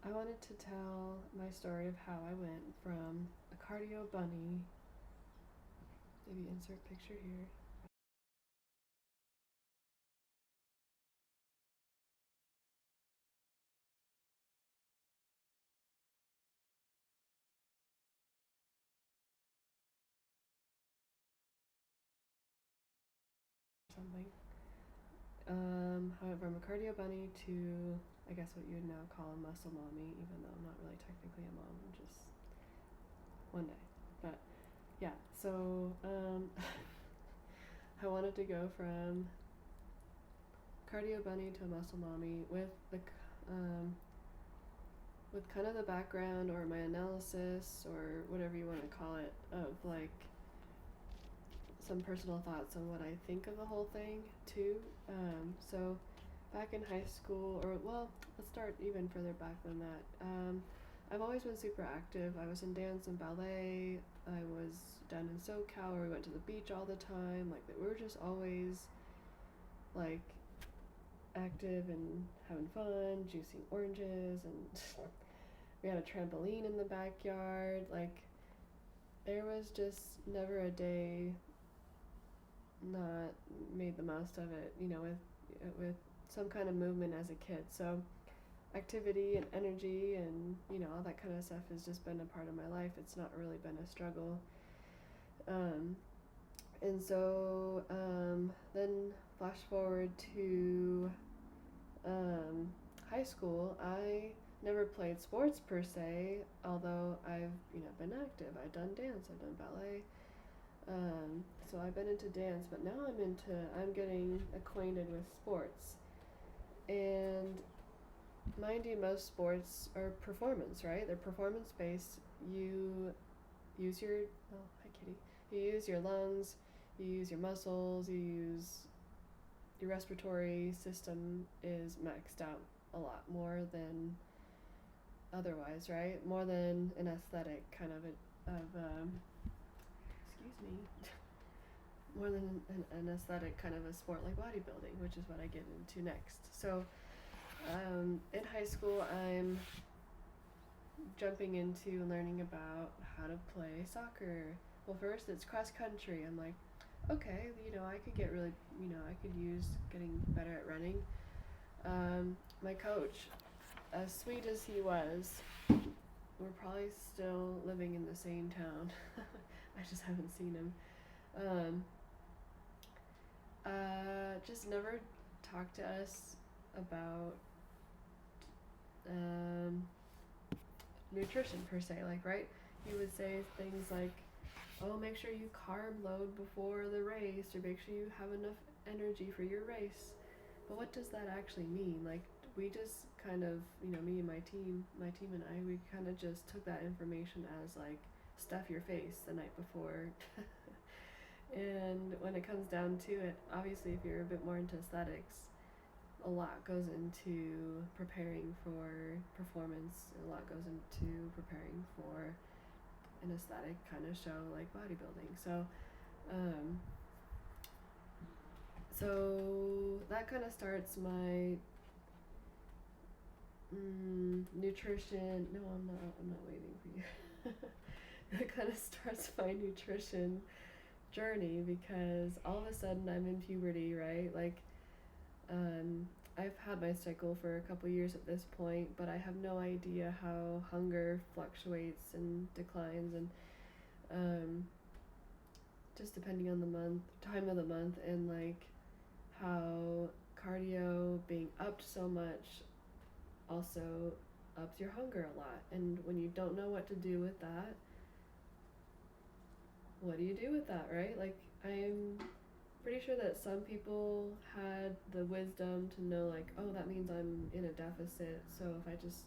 I wanted to tell my story of how I went from a cardio bunny, maybe insert picture here, something. How I went from a cardio bunny to, I guess, what you would now call a muscle mommy, even though I'm not really technically a mom, just one day. But yeah, so I wanted to go from cardio bunny to a muscle mommy um, with kind of the background or my analysis or whatever you want to call it of like some personal thoughts on what I think of the whole thing too. So back in high school, or well, let's start even further back than that. I've always been super active. I was in dance and ballet. I was down in SoCal where we went to the beach all the time. Like we were just always like active and having fun, juicing oranges, and we had a trampoline in the backyard. Like there was just never a day not made the most of it, with some kind of movement as a kid. So activity and energy and all that kind of stuff has just been a part of my life. It's not really been a struggle. Um, and so then flash forward to um, high school. I never played sports per se, although I've been active. I've done dance. I've done ballet. So I've been into dance, but now I'm getting acquainted with sports. And mind you, most sports are performance, right? They're performance based. You use your, oh, hi kitty. You use your lungs, you use your muscles, your respiratory system is maxed out a lot more than otherwise, right? More than an aesthetic kind of excuse me, more than an aesthetic kind of a sport like bodybuilding, which is what I get into next. So, in high school, I'm jumping into learning about how to play soccer. Well, first it's cross country. I'm like, okay, I could get really, I could use getting better at running. My coach, as sweet as he was, we're probably still living in the same town. I just haven't seen him. Um, just never talked to us about um, nutrition per se. Like, right? He would say things like, "Oh, make sure you carb load before the race, or make sure you have enough energy for your race." But what does that actually mean? Like, we just kind of, me and my team and I, we kind of just took that information as like, stuff your face the night before. And when it comes down to it, obviously, if you're a bit more into aesthetics, a lot goes into preparing for performance. A lot goes into preparing for an aesthetic kind of show like bodybuilding. Um, so that kind of starts my nutrition. No, I'm not. I'm not waiting for you. That kind of starts my nutrition journey because all of a sudden I'm in puberty, right? Like, I've had my cycle for a couple years at this point, but I have no idea how hunger fluctuates and declines, and um, just depending on the month, time of the month, and like how cardio being upped so much also ups your hunger a lot. And when you don't know what to do with that, what do you do with that, right? Like, I'm pretty sure that some people had the wisdom to know, like, oh, that means I'm in a deficit, so if I just,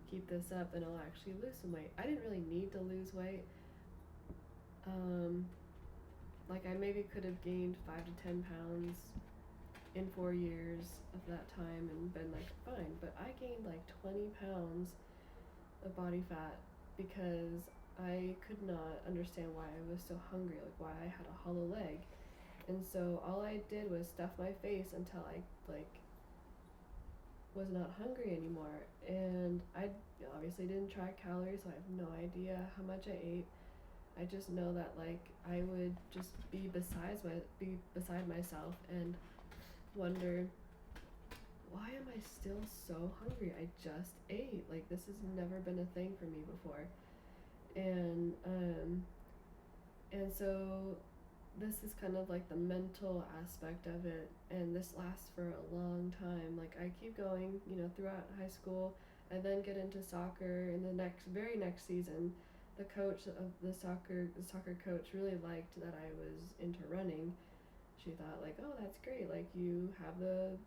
keep this up, then I'll actually lose some weight. I didn't really need to lose weight. Um, like, I maybe could have gained 5 to 10 pounds in 4 years of that time and been like, fine, but I gained like 20 pounds of body fat because I could not understand why I was so hungry, like why I had a hollow leg. And so all I did was stuff my face until I like was not hungry anymore, and I obviously didn't track calories, so I have no idea how much I ate. I just know that like I would just be beside myself and wonder, why am I still so hungry? I just ate. Like, this has never been a thing for me before. And so this is kind of like the mental aspect of it, and this lasts for a long time. Like, I keep going, throughout high school. I then get into soccer in the very next season. The coach of the soccer coach really liked that I was into running. She thought like, oh, that's great. Like, you have the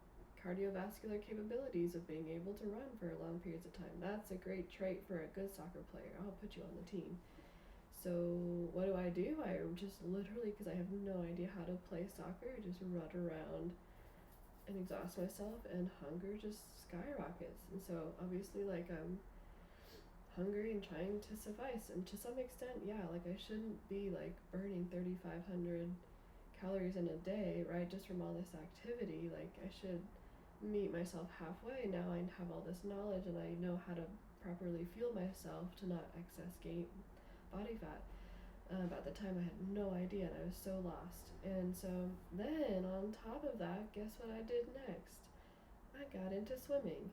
cardiovascular capabilities of being able to run for long periods of time. That's a great trait for a good soccer player. I'll put you on the team. So what do? I just literally, because I have no idea how to play soccer, just run around and exhaust myself, and hunger just skyrockets. And so obviously, like, I'm hungry and trying to suffice, and to some extent, yeah, like, I shouldn't be like burning 3,500 calories in a day, right, just from all this activity. Like, I should meet myself halfway. Now I have all this knowledge, and I know how to properly fuel myself to not excess gain body fat. At the time, I had no idea, and I was so lost. And so then, on top of that, guess what I did next? I got into swimming.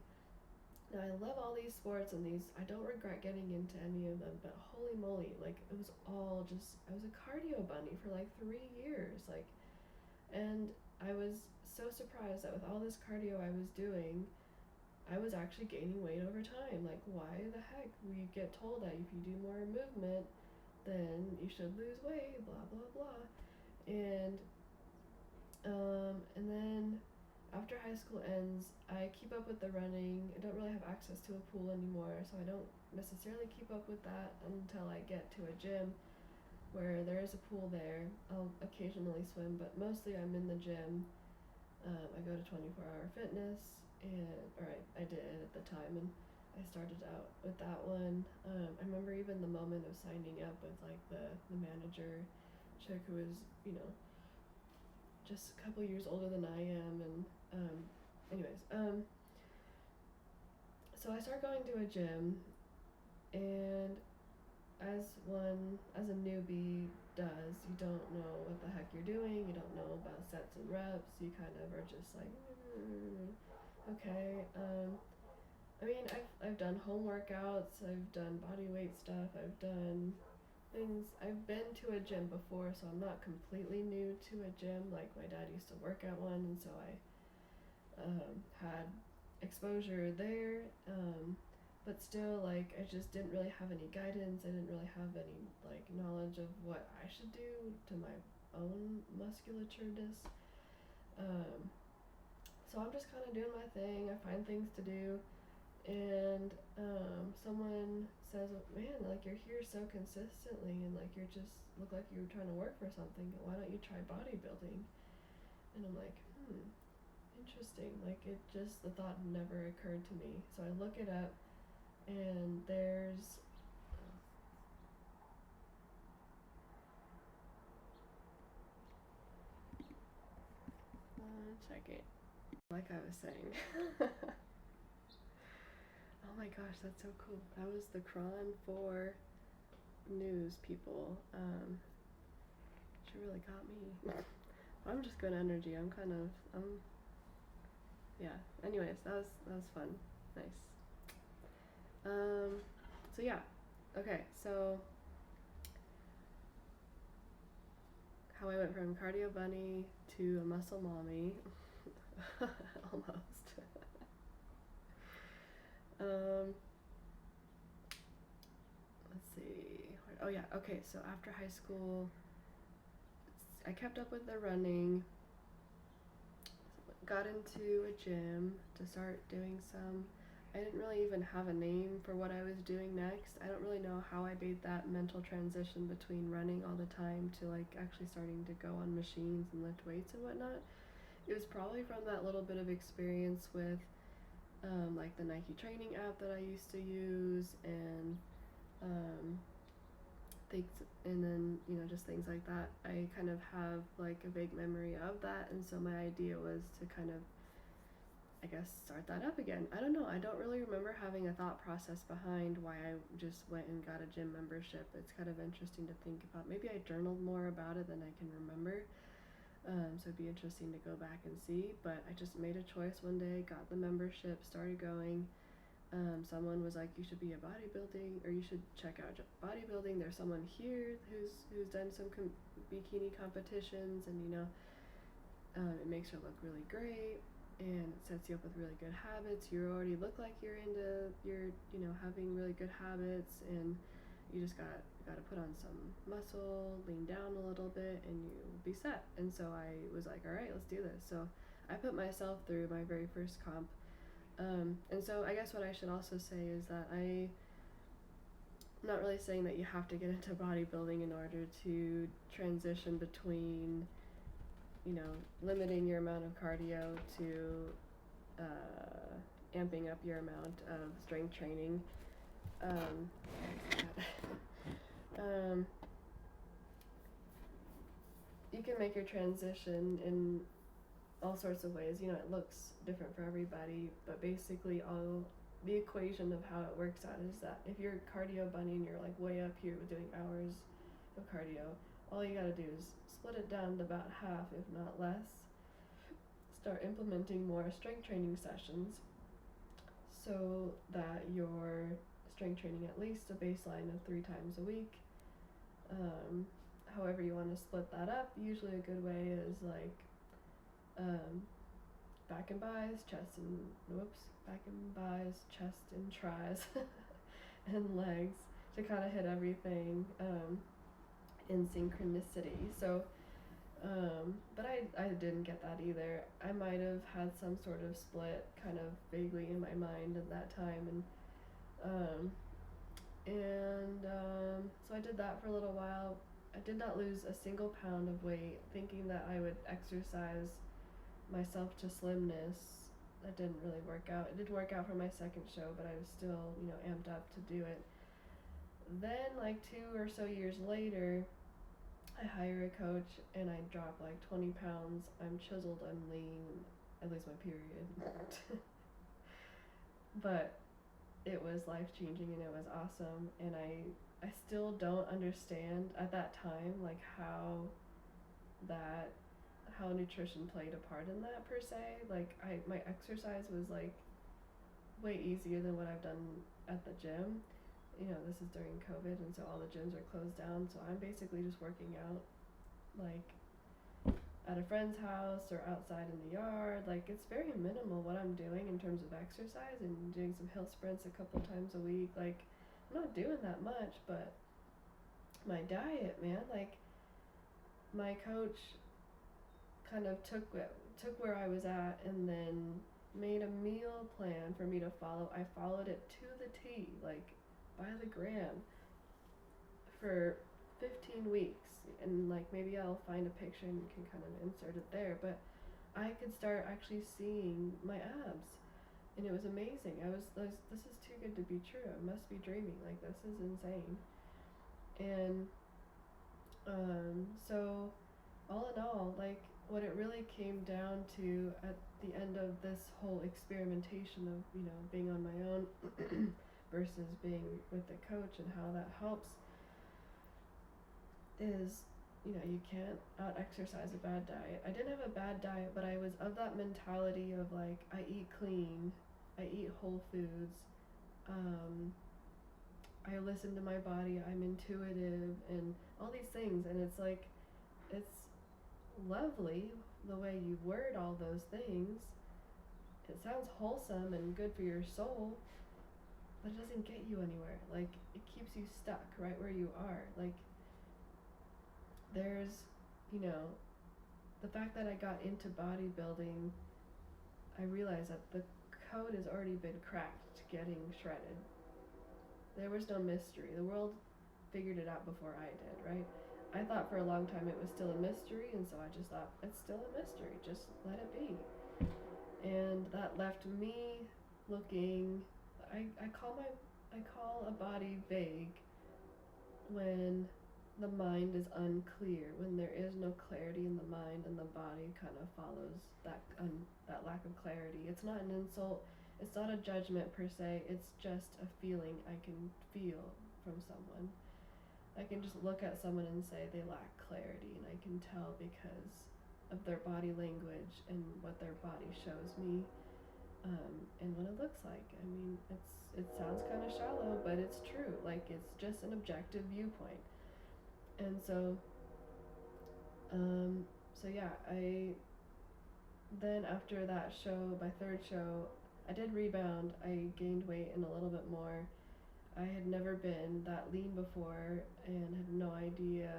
Now, I love all these sports, and I don't regret getting into any of them, but holy moly, like, it was all just, I was a cardio bunny for like 3 years. Like, and I was so surprised that with all this cardio I was doing, I was actually gaining weight over time. Like, why the heck? We get told that if you do more movement, then you should lose weight, blah, blah, blah. And then after high school ends, I keep up with the running. I don't really have access to a pool anymore, so I don't necessarily keep up with that until I get to a gym where there is a pool there. I'll occasionally swim, but mostly I'm in the gym. I go to 24-hour fitness, I did at the time, and I started out with that one. I remember even the moment of signing up with like the manager chick who was, just a couple years older than I am, and so I start going to a gym, and as a newbie does, you don't know what the heck you're doing, you don't know about sets and reps, you kind of are just like, okay. I mean, I've done home workouts, I've done body weight stuff, I've done things. I've been to a gym before, so I'm not completely new to a gym. Like, my dad used to work at one, and so I had exposure there. But still, like, I just didn't really have any guidance. I didn't really have any like knowledge of what I should do to my own musculature. So I'm just kind of doing my thing. I find things to do, and someone says, "Man, like, you're here so consistently, and like, you're just look like you're trying to work for something. Why don't you try bodybuilding?" And I'm like, interesting. Like, the thought never occurred to me. So I look it up, and there's one second. Like I was saying. Oh my gosh, that's so cool. That was the Cron 4 news people. She really got me. I'm just good energy. Yeah. Anyways, that was fun. Nice. So yeah. Okay, so how I went from cardio bunny to a muscle mommy. Almost. Let's see. Oh yeah. Okay. So after high school, I kept up with the running. Got into a gym to start doing some. I didn't really even have a name for what I was doing next. I don't really know how I made that mental transition between running all the time to like actually starting to go on machines and lift weights and whatnot. It was probably from that little bit of experience with like the Nike training app that I used to use, and things, and then just things like that. I kind of have like a vague memory of that, and so my idea was to kind of I guess start that up again. I don't know. I don't really remember having a thought process behind why I just went and got a gym membership. It's kind of interesting to think about. Maybe I journaled more about it than I can remember. So it'd be interesting to go back and see. But I just made a choice one day, got the membership, started going. Someone was like, "You should be a bodybuilding, or you should check out bodybuilding. There's someone here who's done some bikini competitions, and it makes her look really great, and it sets you up with really good habits. You already look like you're into having really good habits, and you just got to put on some muscle, lean down a little bit, and you'll be set." And so I was like, "All right, let's do this." So I put myself through my very first comp. And so I guess what I should also say is that I'm not really saying that you have to get into bodybuilding in order to transition between, limiting your amount of cardio to amping up your amount of strength training. You can make your transition in all sorts of ways. It looks different for everybody, but basically the equation of how it works out is that if you're a cardio bunny and you're like way up here with doing hours of cardio, all you gotta do is split it down to about half, if not less. Start implementing more strength training sessions so that you're strength training at least a baseline of 3 times a week. However you want to split that up, usually a good way is like back and bis, chest and tries, and legs to kind of hit everything in synchronicity. So, but I didn't get that either. I might have had some sort of split kind of vaguely in my mind at that time, so I did that for a little while. I did not lose a single pound of weight, thinking that I would exercise myself to slimness. That didn't really work out. It did work out for my second show, but I was still, amped up to do it. Then, like 2 or so years later, I hire a coach and I drop like 20 pounds. I'm chiseled, I'm lean, I lose my period. But it was life-changing and it was awesome, and I still don't understand at that time like how nutrition played a part in that per se. Like my exercise was like way easier than what I've done at the gym. This is during COVID, and so all the gyms are closed down, so I'm basically just working out like at a friend's house or outside in the yard. Like it's very minimal what I'm doing in terms of exercise, and doing some hill sprints a couple times a week. Like I'm not doing that much, but my diet, man, like my coach kind of took where I was at and then made a meal plan for me to follow. I followed it to the T, like by the gram, for 15 weeks. And like maybe I'll find a picture and can kind of insert it there, but I could start actually seeing my abs, and it was amazing. This is too good to be true. I must be dreaming. Like this is insane. And so all in all, like what it really came down to at the end of this whole experimentation of being on my own versus being with the coach and how that helps is you can't out exercise a bad diet. I didn't have a bad diet, but I was of that mentality of like I eat clean, I eat whole foods, I listen to my body, I'm intuitive, and all these things. And it's like it's lovely the way you word all those things. It sounds wholesome and good for your soul, but it doesn't get you anywhere. Like it keeps you stuck right where you are. Like there's the fact that I got into bodybuilding, I realized that the code has already been cracked to getting shredded. There was no mystery. The world figured it out before I did, right? I thought for a long time it was still a mystery, and so I just thought, it's still a mystery, just let it be. And that left me looking, I call a body vague when the mind is unclear, when there is no clarity in the mind and the body kind of follows that lack of clarity. It's not an insult, it's not a judgment per se, it's just a feeling I can feel from someone. I can just look at someone and say they lack clarity, and I can tell because of their body language and what their body shows me, and what it looks like. I mean, it sounds kind of shallow, but it's true. Like, it's just an objective viewpoint. And so yeah, I then after that show, my third show, I did rebound. I gained weight and a little bit more. I had never been that lean before and had no idea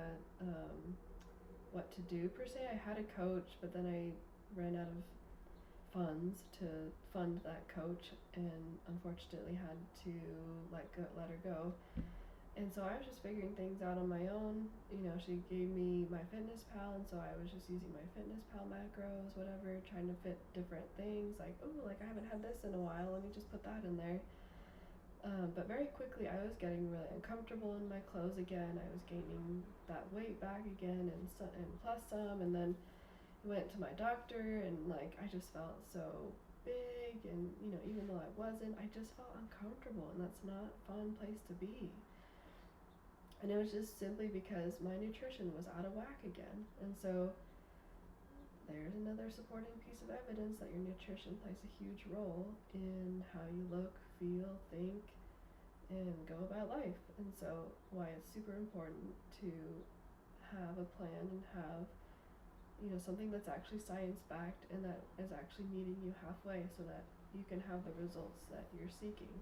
what to do per se. I had a coach, but then I ran out of funds to fund that coach, and unfortunately had to let her go. And so I was just figuring things out on my own. You know, she gave me my Fitness Pal, and so I was just using my Fitness Pal macros, whatever, trying to fit different things. Like, oh, like I haven't had this in a while, let me just put that in there. But very quickly I was getting really uncomfortable in my clothes again. I was gaining that weight back again, and plus some, and then went to my doctor, and like I just felt so big, and you know, even though I wasn't, I just felt uncomfortable, and that's not a fun place to be. And it was just simply because my nutrition was out of whack again. And so there's another supporting piece of evidence that your nutrition plays a huge role in how you look, feel, think, and go about life. And so why it's super important to have a plan and have, you know, something that's actually science backed and that is actually meeting you halfway, so that you can have the results that you're seeking.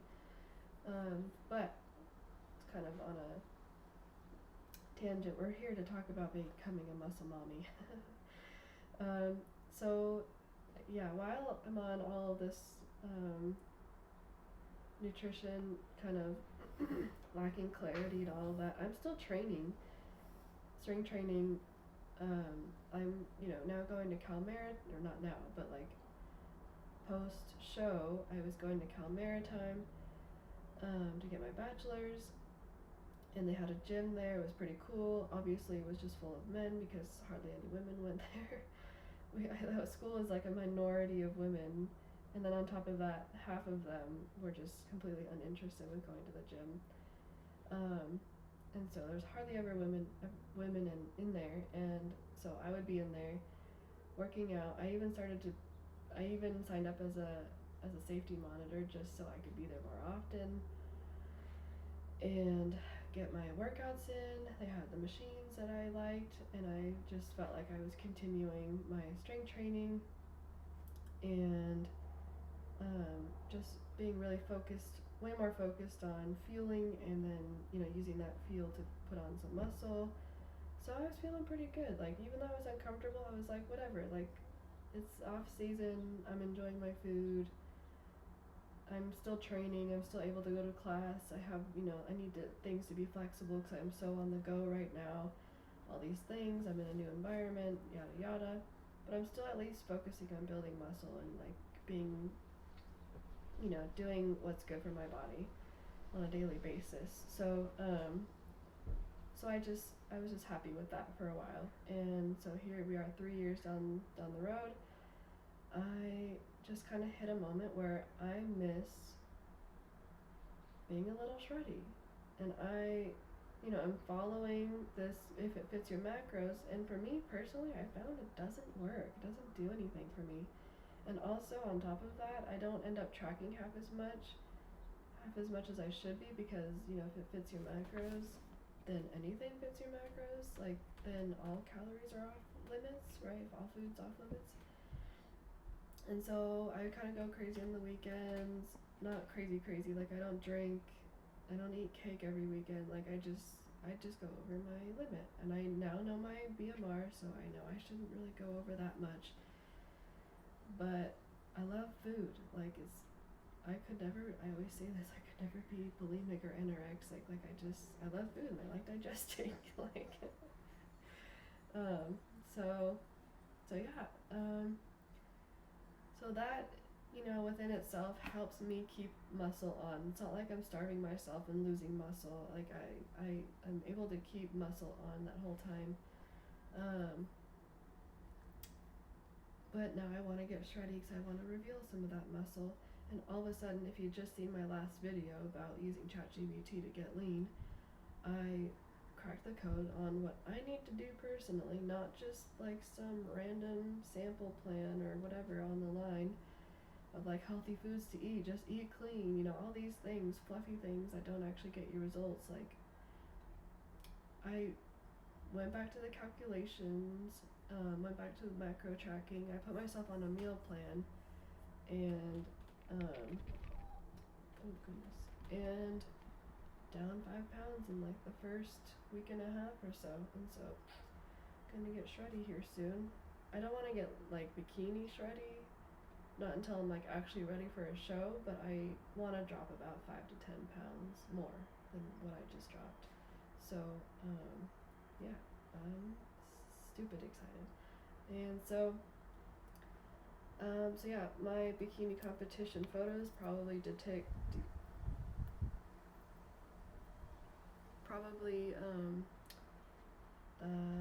But it's kind of on a tangent. We're here to talk about becoming a muscle mommy. So yeah, while I'm on all of this nutrition kind of lacking clarity and all of that, I'm still training, strength training. I'm, you know, now going to Cal Maritime, or not now, but like post show, I was going to Cal Maritime to get my bachelor's, and they had a gym there. It was pretty cool. Obviously it was just full of men because hardly any women went there. That school is like a minority of women, and then on top of that, half of them were just completely uninterested with going to the gym. And so there's hardly ever women in there, and so I would be in there working out. I even signed up as a safety monitor just so I could be there more often and get my workouts in. They had the machines that I liked, and I just felt like I was continuing my strength training and just being really focused, way more focused on fueling, and then, you know, using that fuel to put on some muscle. So I was feeling pretty good. Like, even though I was uncomfortable, I was like, whatever, like, it's off season, I'm enjoying my food, I'm still training, I'm still able to go to class. I have, you know, I need things to be flexible because I'm so on the go right now. All these things, I'm in a new environment, yada yada. But I'm still at least focusing on building muscle and like being, you know, doing what's good for my body on a daily basis. So so I was just happy with that for a while. And so here we are 3 years down the road. I just kind of hit a moment where I miss being a little shreddy, and I'm following this if it fits your macros, and for me personally, I found it doesn't work. It doesn't do anything for me. And also on top of that, I don't end up tracking half as much as I should be, because, you know, if it fits your macros, then anything fits your macros. Like, then all calories are off limits, right? If all food's off limits. And so I kind of go crazy on the weekends. Not crazy, like I don't drink, I don't eat cake every weekend. Like I just go over my limit. And I now know my BMR, so I know I shouldn't really go over that much. But I love food. Like I always say this, I could never be bulimic or anorexic. Like I love food and I like digesting. Like, so yeah. So that within itself helps me keep muscle on. It's not like I'm starving myself and losing muscle. Like I'm able to keep muscle on that whole time. Um, but now I want to get shreddy because I want to reveal some of that muscle. And all of a sudden, if you just seen my last video about using ChatGPT to get lean, I cracked the code on what I need to do personally, not just like some random sample plan or whatever on the line of like healthy foods to eat. Just eat clean, all these things, fluffy things that don't actually get you results. Like, I went back to the calculations, went back to the macro tracking. I put myself on a meal plan, and oh goodness, and down 5 pounds in like the first week and a half or so. And so gonna get shreddy here soon. I don't want to get like bikini shreddy, not until I'm like actually ready for a show, but I want to drop about 5 to 10 pounds more than what I just dropped. So yeah, I'm stupid excited. And so yeah, my bikini competition photos probably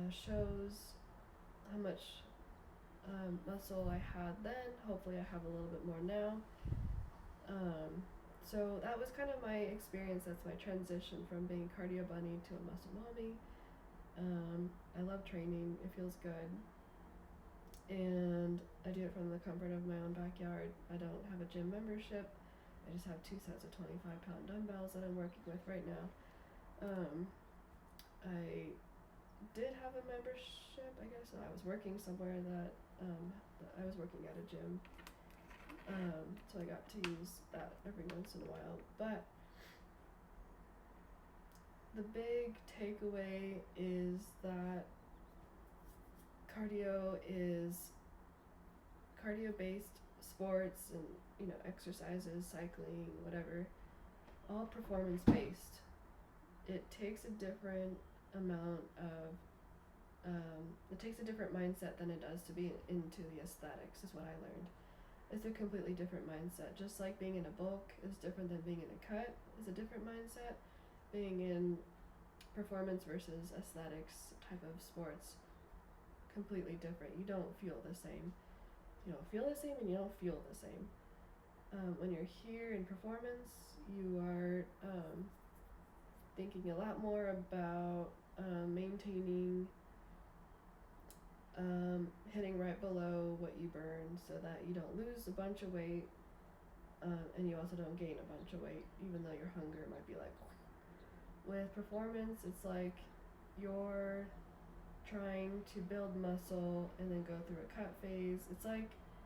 shows how much muscle I had then. Hopefully I have a little bit more now. So that was kind of my experience. That's my transition from being cardio bunny to a muscle mommy. I love training. It feels good. And I do it from the comfort of my own backyard. I don't have a gym membership. I just have 2 sets of 25-pound dumbbells that I'm working with right now. I did have a membership, I guess. I was working somewhere that I was working at a gym. So I got to use that every once in a while. But the big takeaway is that cardio-based sports and exercises, cycling, whatever, all performance-based. It takes a different amount of it takes a different mindset than it does to be into the aesthetics, is what I learned. It's a completely different mindset. Just like being in a bulk is different than being in a cut is a different mindset. Being in performance versus aesthetics type of sports, completely different. You don't feel the same. You don't feel the same and you don't feel the same. When you're here in performance, you are thinking a lot more about maintaining, hitting right below what you burn so that you don't lose a bunch of weight, and you also don't gain a bunch of weight, even though your hunger might be like. With performance, it's like you're trying to build muscle and then go through a cut phase.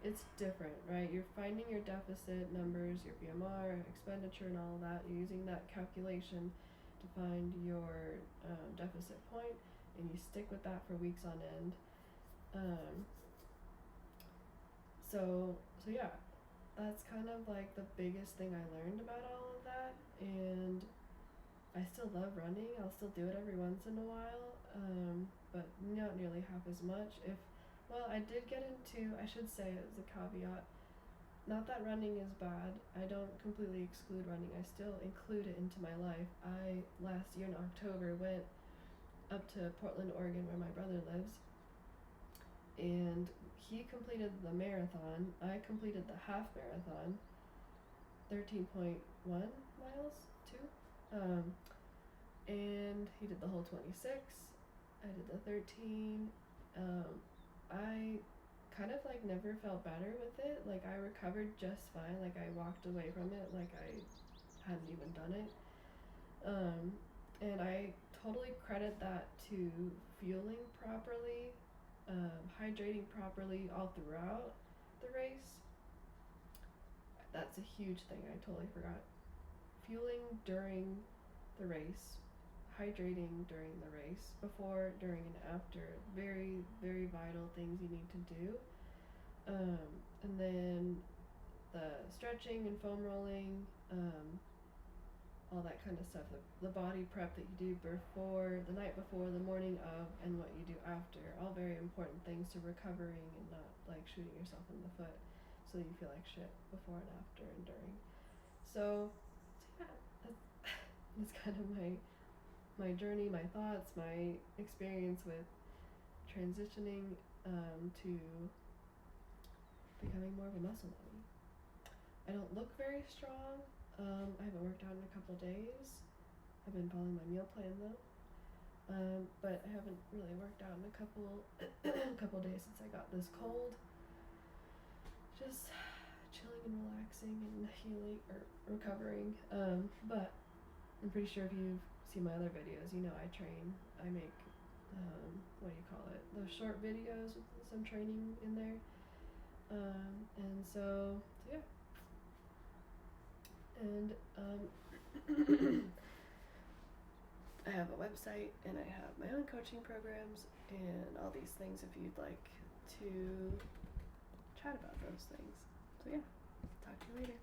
It's different, right? You're finding your deficit numbers, your BMR, expenditure, and all of that. You're using that calculation to find your deficit point, and you stick with that for weeks on end. So yeah, that's kind of like the biggest thing I learned about all of that. And I still love running. I'll still do it every once in a while, but not nearly half as much. I did get into, I should say as a caveat, not that running is bad. I don't completely exclude running. I still include it into my life. I, last year in October, went up to Portland, Oregon, where my brother lives, and he completed the marathon. I completed the half marathon, 13.1 miles, 2. And he did the whole 26. I did the 13. I kind of like never felt better with it. Like I recovered just fine. Like I walked away from it like I hadn't even done it. And I totally credit that to fueling properly, hydrating properly all throughout the race. That's a huge thing I totally forgot. Fueling during the race, hydrating during the race, before, during, and after, very, very vital things you need to do. And then the stretching and foam rolling, all that kind of stuff, the body prep that you do before, the night before, the morning of, and what you do after, all very important things to recovering and not like shooting yourself in the foot. so you feel like shit before and after and during. So yeah, that's kind of my journey, my thoughts, my experience with transitioning to becoming more of a muscle mommy. I don't look very strong. I haven't worked out in a couple days. I've been following my meal plan though. But I haven't really worked out in a couple days since I got this cold. Just chilling and relaxing and healing or recovering. But I'm pretty sure if you've seen my other videos, you know I train. I make what do you call it? Those short videos with some training in there. And so yeah. And I have a website and I have my own coaching programs and all these things if you'd like to chat about those things. So yeah, talk to you later.